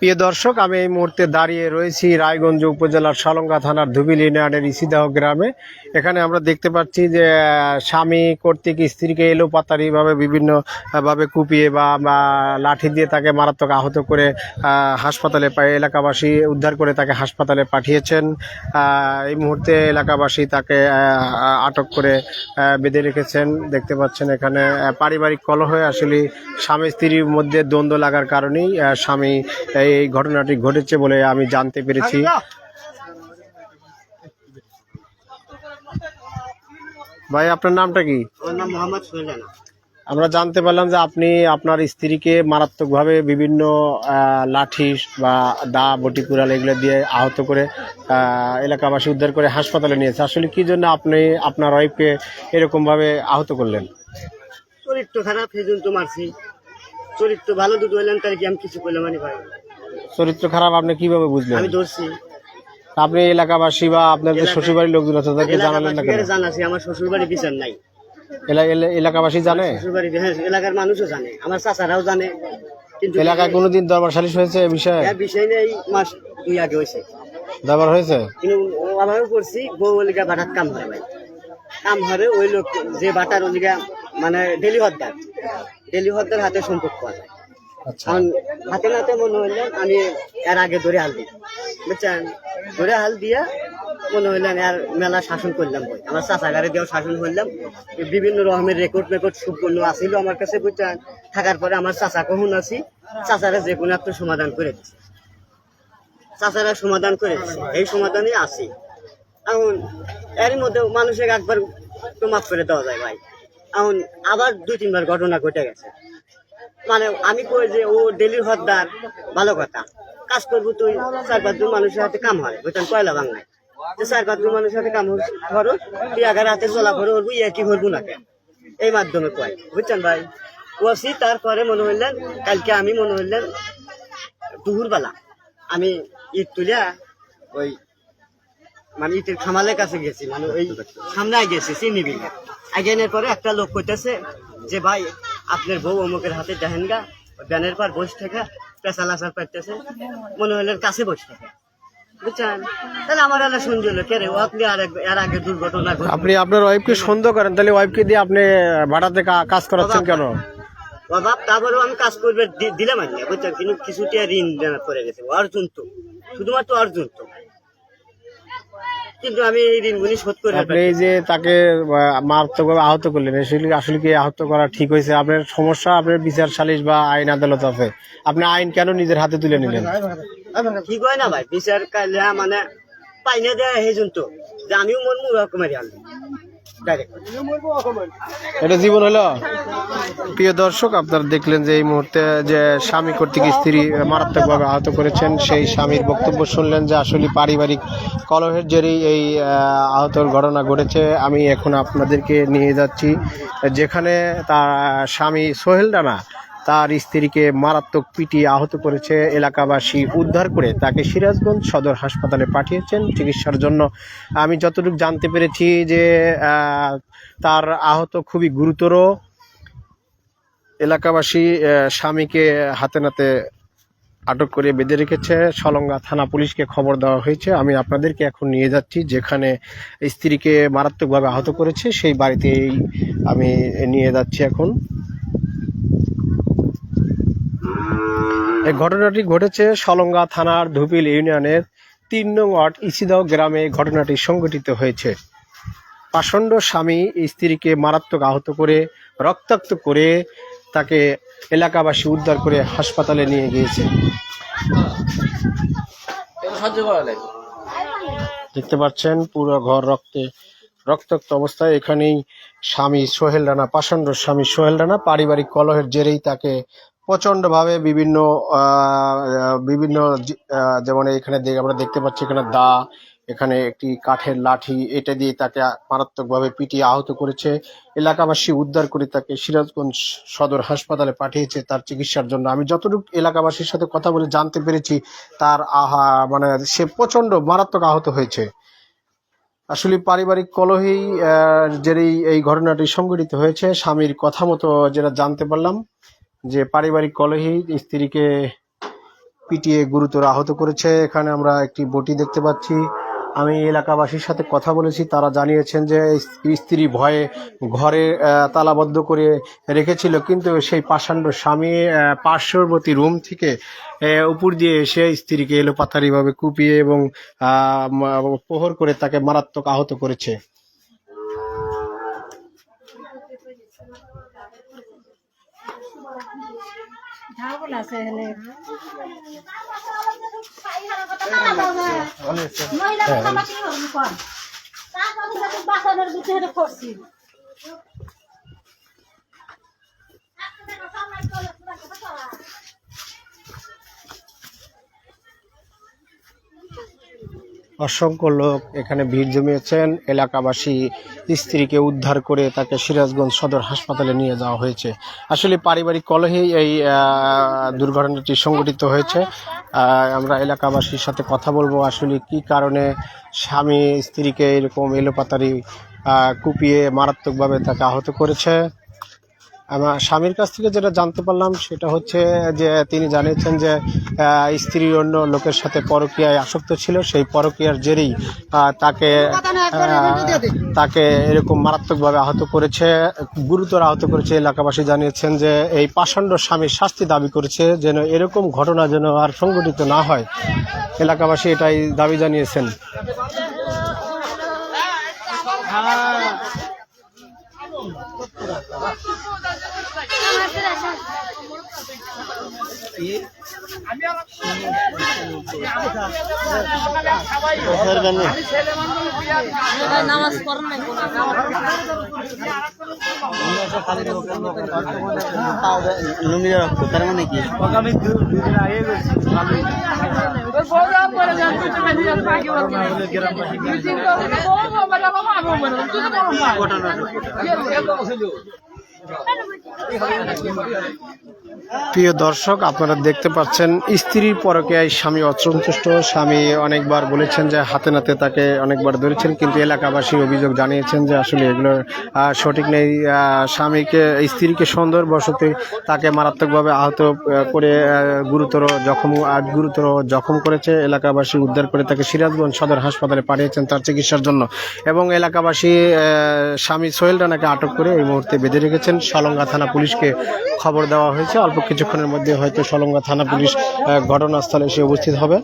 প্রিয় দর্শক, আমি এই মুহূর্তে দাঁড়িয়ে রয়েছি রায়গঞ্জ উপজেলার সালঙ্গা থানার ধুবিল ইউনিয়নের ইসিদাহ গ্রামে। এখানে আমরা দেখতে পাচ্ছি যে স্বামী কর্তৃক স্ত্রীকে এলোপাতাড়িভাবে বিভিন্নভাবে কুপিয়ে বা লাঠি দিয়ে তাকে মারাত্মক আহত করে হাসপাতালে এলাকাবাসী উদ্ধার করে তাকে হাসপাতালে পাঠিয়েছেন। এই মুহূর্তে এলাকাবাসী তাকে আটক করে বেঁধে রেখেছেন। দেখতে পাচ্ছেন এখানে পারিবারিক কলহে আসলে স্বামী স্ত্রীর মধ্যে দ্বন্দ্ব লাগার কারণেই স্বামী এই ঘটনাটি ঘটেছে বলে আমি জানতে পেরেছি। ভাই, আপনার নামটা কি? আমার নাম মোহাম্মদ সোহেল রানা। আমরা জানতে পারলাম যে আপনি আপনার স্ত্রীকে মারাত্মকভাবে বিভিন্ন লাঠি বা দা বটি কুড়াল এগুলো দিয়ে আহত করে এলাকাবাসী উদ্ধার করে হাসপাতালে নিয়েছে। আসলে কি জন্য আপনি আপনার ওয়াইফকে এরকমভাবে আহত করলেন? চরিত্র খারাপ, সেই জন্য তো মারছি। চরিত্র ভালো দুটো হইলেন তার কি আমি কিছু করলাম মানে ভাই? চরিত্র খারাপ আপনি কিভাবে বুঝলেন? আমি ধরছি। আপনি এলাকাবাসী বা আপনার যে শ্বশুরবাড়ির লোকজন আছে তাদেরকে জানালেন না কেন? জানাছি, আমার শ্বশুর বাড়ি বিচার নাই। এলাকাবাসী জানে? শ্বশুর বাড়ি, হ্যাঁ, এলাকার মানুষও জানে, আমার চাচারাও জানে। কিন্তু এলাকায় কোনোদিন দরবার সালিশ হয়েছে এই বিষয়ে? বিষয় নেই, মাস 2 আগে হয়েছে দরবার হয়েছে। কিন্তু আবারও করছি। বউ ওলিগা বাটার কাম হয় ভাই, কাম হবে ওই লোক যে বাটার ওলিগা মানে ডেলি হদ্দার হাতে সম্পর্ক আছে। কারণ হাতে নাতে মনে হইলেন আমি এর আগে ধরে হাল দিই, বুঝছেন? ধরে হাল দিয়া মনে হইলেন আর মেলা শাসন করলাম বই, আমার চাচাগারে দিয়েও শাসন করলাম। বিভিন্ন রকমের রেকর্ড সম্পূর্ণ আসিল আমার কাছে, বুঝছেন? থাকার পরে আমার চাচা কখন আছি, চাচারা যে কোনো একটা সমাধান করে দিচ্ছে, চাচারা সমাধান করে দিচ্ছে, এই সমাধানে আসি। এখন এর মধ্যে মানুষের একবার তো মাফ করে দেওয়া যায় ভাই। এখন আবার 2-3 বার ঘটনা ঘটে গেছে। মানে আমি কই যে ও ডেলির হদ্দার, ভালো কথা, কাজ করবো তুই 4-5 জন মানুষের হাতে কাম হয়, বুঝছেন? কয়লা বাংলায় 4-5 জন মানুষের হাতে কাম ধরো, তুই আগার হাতে চলা করে করবো, কি করবো না কেন, এই মাধ্যমে কয়, বুঝছেন ভাই? ওসি তারপরে মনে হইলেন কালকে আমি মনে হইলেন দুপুরবেলা আমি ইট তুলিয়া ওই মানে ইটের খামালের কাছে গেছি, মানে ওই সামনে গেছি চিনি বিলে। আগেনের পরে একটা লোক কইতেছে যে ভাই আপনার বউ অমুকের হাতে দেখেন গা, ব্যানের পর বসে থেকে পেশাল আসার পাইতেছে, মনে হইলেন কাছে বসে থাকে, বুঝছেন? তাহলে আমার এলা শুনছিল কে রে, আপনি এর আগে দুর্ঘটনা। আপনি আপনার ওয়াইফকে সন্দেহ করেন, তাহলে ওয়াইফকে দিয়ে আপনি ভাড়াতে কাজ করাচ্ছেন কেন? অভাব, তারপরেও আমি কাজ করবে দিলাম না, বুঝছেন? কিন্তু কিছুটা ঋণ পড়ে গেছে অর্জুন, তো শুধুমাত্র অর্জুন তো, কিন্তু আমি এই ঋণগুলি শোধ করে। আপনি এই যে তাকে মারাত্মকভাবে আহত করলেন, আসলে কি আহত করা ঠিক হয়েছে? আপনার সমস্যা আপনার বিচার সালিশ বা আইন আদালত আছে, আপনি আইন কেন নিজের হাতে তুলে নিলেন? ঠিক হয় না ভাই, বিচার কালে মানে পাইনে দেয় সেই জন্য যে আমিও মন রকমের আনলাম এটা জীবন হলো। প্রিয় দর্শক, আপনারা দেখলেন যে এই মুহূর্তে যে স্বামী কর্তৃক স্ত্রী মারাত্মকভাবে আহত করেছেন, সেই স্বামীর বক্তব্য শুনলেন যে আসলে পারিবারিক কলহের জেরেই এই আহতর ঘটনা ঘটেছে। আমি এখন আপনাদেরকে নিয়ে যাচ্ছি যেখানে তার স্বামী সোহেল রানা তার স্ত্রীকে মারাত্মক পিটিয়ে আহত করেছে। এলাকাবাসী উদ্ধার করে তাকে সিরাজগঞ্জ সদর হাসপাতালে পাঠিয়েছেন চিকিৎসার জন্য। আমি যতটুকু জানতে পেরেছি যে তার আহত খুবই গুরুতর। এলাকাবাসী স্বামীকে হাতে নাতে আটক করে বেঁধে রেখেছে, সালঙ্গা থানা পুলিশকে খবর দেওয়া হয়েছে। আমি আপনাদেরকে এখন নিয়ে যাচ্ছি যেখানে স্ত্রীকে মারাত্মকভাবে আহত করেছে, সেই বাড়িতেই আমি নিয়ে যাচ্ছি এখন। এই ঘটনাটি ঘটেছে সালঙ্গা থানার ধুবিল ইউনিয়নের 3 নং ওয়ার্ড ইসিদাহ গ্রামে ঘটনাটি সংঘটিত হয়েছে। পাষণ্ড স্বামী স্ত্রীকে মারাত্মক আহত করে রক্তাক্ত করে তাকে এলাকাবাসী উদ্ধার করে হাসপাতালে নিয়ে গিয়েছে। দেখতে পাচ্ছেন পুরো ঘর রক্তাক্ত অবস্থায়। এখানেই স্বামী সোহেল রানা, পাষণ্ড স্বামী সোহেল রানা পারিবারিক কলহের জেরেই তাকে প্রচণ্ডভাবে বিভিন্ন যেমন এখানে আমরা দেখতে পাচ্ছি এখানে দা, এখানে একটি কাঠের লাঠি, এটা দিয়ে তাকে মারাত্মকভাবে পিটিয়ে আহত করেছে। এলাকাবাসী উদ্ধার করে তাকে সিরাজগঞ্জ সদর হাসপাতালে পাঠিয়েছে তার চিকিৎসার জন্য। আমি যতটুকু এলাকাবাসীর সাথে কথা বলে জানতে পেরেছি তার মানে সে প্রচণ্ড মারাত্মক আহত হয়েছে। আসলে পারিবারিক কলহেই জেরেই এই ঘটনাটি সংঘটিত হয়েছে। স্বামীর কথা মতো যেটা জানতে পারলাম যে পারিবারিক কলহেই স্ত্রীকে পিটিয়ে গুরুতর আহত করেছে। এখানে আমরা একটি বটি দেখতে পাচ্ছি। আমি এলাকাবাসীর সাথে কথা বলেছি, তারা জানিয়েছেন যে স্ত্রী ভয়ে ঘরে তালাবদ্ধ করে রেখেছিল, কিন্তু সেই পাষাণ্ড স্বামী পার্শ্ববর্তী রুম থেকে উপর দিয়ে এসে স্ত্রীকে এলোপাতাড়িভাবে কুপিয়ে এবং প্রহর করে তাকে মারাত্মক আহত করেছে। অসংখ্য লোক এখানে ভিড় জমিয়েছেন। এলাকাবাসী স্ত্রীকে উদ্ধার করে তাকে সিরাজগঞ্জ সদর হাসপাতালে নিয়ে যাওয়া হয়েছে। আসলে পারিবারিক কলহেই এই দুর্ঘটনাটি সংঘটিত হয়েছে। আমরা এলাকাবাসীর সাথে কথা বলবো, আসলে কি কারণে স্বামী স্ত্রীকে এরকম এলোপাতাড়ি কুপিয়ে মারাত্মকভাবে তাকে আহত করেছে। আমার স্বামীর কাছ থেকে যেটা জানতে পারলাম সেটা হচ্ছে যে তিনি জানিয়েছেন যে স্ত্রী অন্য লোকের সাথে পরকীয়ায় আসক্ত ছিল, সেই পরকীয়ার জেরেই তাকে এরকম মারাত্মকভাবে আহত করেছে, গুরুতর আহত করেছে। এলাকাবাসী জানিয়েছেন যে এই পাষাণ্ড স্বামীর শাস্তি দাবি করেছে, যেন এরকম ঘটনা যেন আর সংঘটিত না হয়। এলাকাবাসী এটাই দাবি জানিয়েছেন। নামাজ পড়েন না লুঙ্গিটা রক্ত, তার মানে কি? প্রিয় দর্শক, আপনারা দেখতে পাচ্ছেন স্ত্রীর পরকীয়ায় স্বামী অসন্তুষ্ট। স্বামী অনেকবার বলেছেন যে হাতে নাতে তাকে অনেকবার ধরেছেন, কিন্তু এলাকাবাসী অভিযোগ জানিয়েছেন যে আসলে এগুলো সঠিক নেই। স্ত্রীকে সন্দেহবশত তাকে মারাত্মকভাবে আহত করে গুরুতর জখম করেছে। এলাকাবাসী উদ্ধার করে তাকে সিরাজগঞ্জ সদর হাসপাতালে পাঠিয়েছেন তার চিকিৎসার জন্য, এবং এলাকাবাসী স্বামী সোহেল রানাকে আটক করে এই মুহূর্তে বেঁধে রেখেছেন। সলঙ্গা থানা পুলিশকে খবর দেওয়া হয়েছে। অল্প কিছুক্ষণের মধ্যে হয়তো সলঙ্গা থানা পুলিশ ঘটনাস্থলে এসে উপস্থিত হবে।